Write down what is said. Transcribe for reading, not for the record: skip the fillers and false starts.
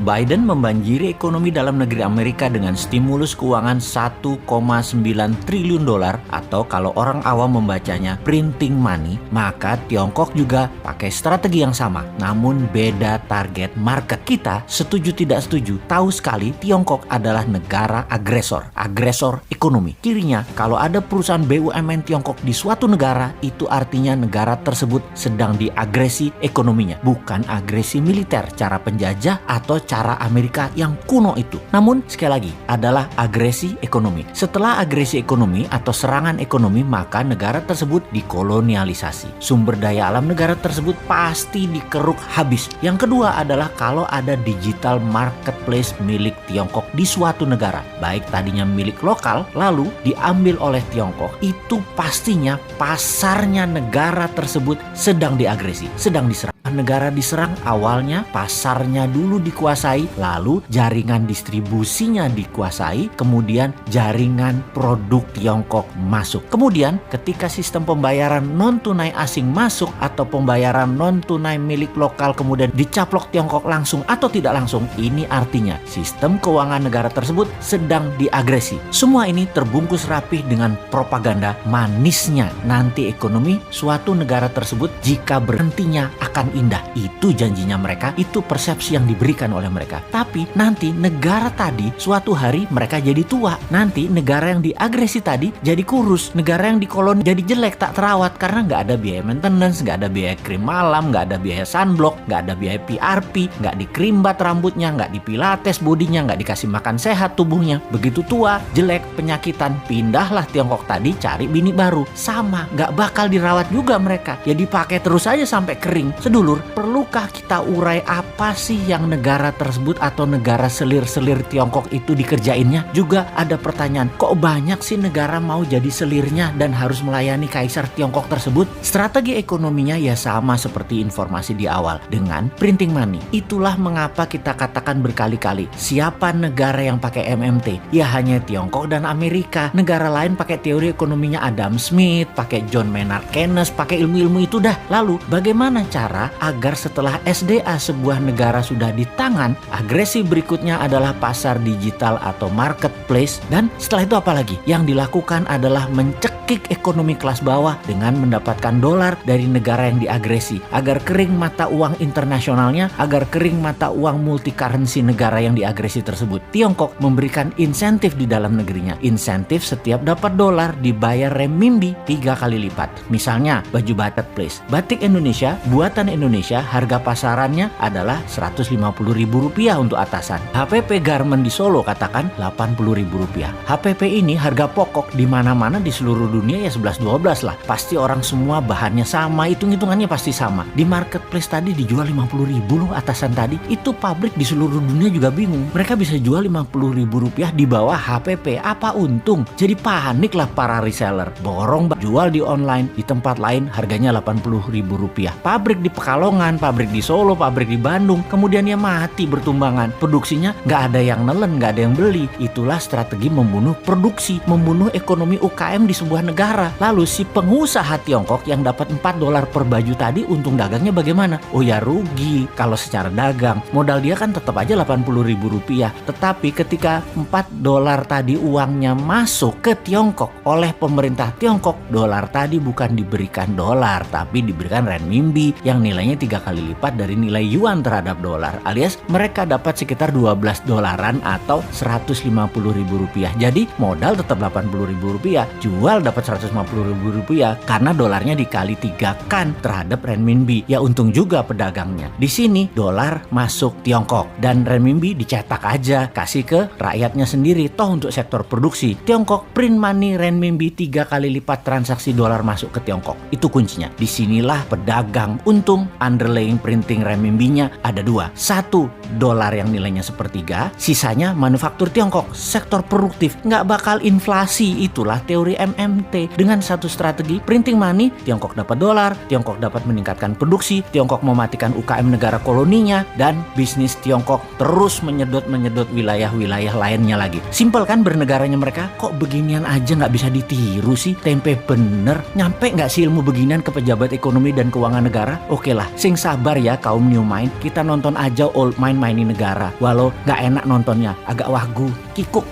Biden membanjiri ekonomi dalam negeri Amerika dengan stimulus keuangan 1,9 triliun dolar atau kalau orang awam membacanya printing money, maka Tiongkok juga pakai strategi yang sama, namun beda target market. Kita setuju tidak setuju, tahu sekali Tiongkok adalah negara agresor ekonomi. Cirinya kalau ada perusahaan BUMN Tiongkok di suatu negara, itu artinya negara tersebut sedang diagresi ekonominya, bukan agresi militer, cara penjajah atau cara Amerika yang kuno itu. Namun sekali lagi adalah agresi ekonomi. Setelah agresi ekonomi atau serangan ekonomi, maka negara tersebut dikolonialisasi. Sumber daya alam negara tersebut pasti dikeruk habis. Yang kedua adalah kalau ada digital marketplace milik Tiongkok di suatu negara, baik tadinya milik lokal lalu diambil oleh Tiongkok, itu pastinya pasarnya negara tersebut sedang diagresi, sedang diserang. Negara diserang awalnya pasarnya dulu dikuasai, lalu jaringan distribusinya dikuasai, kemudian jaringan produk Tiongkok masuk. Kemudian ketika sistem pembayaran non tunai asing masuk atau pembayaran non tunai milik lokal kemudian dicaplok Tiongkok langsung atau tidak langsung, ini artinya sistem keuangan negara tersebut sedang diagresi. Semua ini terbungkus rapih dengan propaganda manisnya nanti ekonomi suatu negara tersebut jika berhentinya akan indah. Itu janjinya mereka, itu persepsi yang diberikan oleh mereka. Tapi nanti negara tadi suatu hari mereka jadi tua. Nanti negara yang diagresi tadi jadi kurus. Negara yang dikoloni jadi jelek, tak terawat karena nggak ada biaya maintenance, nggak ada biaya krim malam, nggak ada biaya sunblock, nggak ada biaya PRP, nggak dikrimbat rambutnya, nggak dipilates bodinya, nggak dikasih makan sehat tubuhnya. Begitu tua, jelek, penyakitan, pindahlah Tiongkok tadi cari bini baru. Sama, nggak bakal dirawat juga mereka. Ya dipakai terus aja sampai kering. Sedulur, perlukah kita urai apa sih yang negara tersebut atau negara selir-selir Tiongkok itu dikerjainnya? Juga ada pertanyaan, kok banyak sih negara mau jadi selirnya dan harus melayani kaisar Tiongkok tersebut? Strategi ekonominya ya sama seperti informasi di awal, dengan printing money. Itulah mengapa kita katakan berkali-kali, siapa negara yang pakai MMT? Ya hanya Tiongkok dan Amerika. Negara lain pakai teori ekonominya Adam Smith, pakai John Maynard Keynes, pakai ilmu-ilmu itu dah. Lalu bagaimana cara agar setelah SDA sebuah negara sudah di tangan, agresi berikutnya adalah pasar digital atau marketplace, dan setelah itu apa lagi? Yang dilakukan adalah mencekik ekonomi kelas bawah dengan mendapatkan dolar dari negara yang diagresi, agar kering mata uang internasionalnya, agar kering mata uang multi currency negara yang diagresi tersebut. Tiongkok memberikan insentif di dalam negerinya. Insentif setiap dapat dolar dibayar renminbi 3 kali lipat. Misalnya baju batik place, batik Indonesia, buatan Indonesia, harga pasarannya adalah Rp150.000 untuk atasan. HPP Garment di Solo katakan Rp80.000. HPP ini harga pokok di mana-mana di seluruh dunia ya 11-12 lah. Pasti orang semua bahannya sama, hitung-hitungannya pasti sama. Di marketplace tadi dijual Rp50.000 loh atasan tadi. Itu pabrik di seluruh dunia juga bingung. Mereka bisa jual Rp50.000 di bawah HPP. Apa untung? Jadi panik lah para reseller. Borong jual di online, di tempat lain harganya Rp80.000. Pabrik di Pekalongan, pabrik di Solo, pabrik di Bandung, kemudian ya mati bertumbangan. Produksinya nggak ada yang nelen, nggak ada yang beli. Itulah strategi membunuh produksi, membunuh ekonomi UKM di sebuah negara. Lalu si pengusaha Tiongkok yang dapat $4 per baju tadi, untung dagangnya bagaimana? Oh ya rugi kalau secara dagang. Modal dia kan tetap aja Rp80.000. Tetapi ketika $4 tadi uangnya masuk ke Tiongkok oleh pemerintah Tiongkok, dolar tadi bukan diberikan dolar, tapi diberikan renminbi yang nilainya 3 kali lipat dari nilai yuan terhadap dolar, alias mereka dapat sekitar $12 atau Rp150.000. Jadi modal tetap Rp80.000, jual dapat Rp150.000 karena dolarnya dikali 3 kan terhadap renminbi. Ya untung juga pedagangnya. Di sini dolar masuk Tiongkok dan renminbi dicetak aja, kasih ke rakyatnya sendiri. Toh untuk sektor produksi, Tiongkok print money renminbi 3 kali lipat transaksi dolar masuk ke Tiongkok. Itu kuncinya. Disinilah pedagang untung. Underlying printing renminbinya ada 2. 1, dolar yang nilainya sepertiga, sisanya manufaktur Tiongkok, sektor produktif, nggak bakal inflasi. Itulah teori MMT. Dengan satu strategi printing money, Tiongkok dapat dolar, Tiongkok dapat meningkatkan produksi, Tiongkok mematikan UKM negara koloninya, dan bisnis Tiongkok terus menyedot wilayah-wilayah lainnya lagi. Simpel kan bernegaranya mereka? Kok beginian aja nggak bisa ditiru sih? Tempe bener. Nyampe nggak sih ilmu beginian ke pejabat ekonomi dan keuangan negara? Oke lah, sing sabar ya kaum new mind, kita nonton aja old mind mainin negara. Walau gak enak nontonnya, agak wagu, kikuk.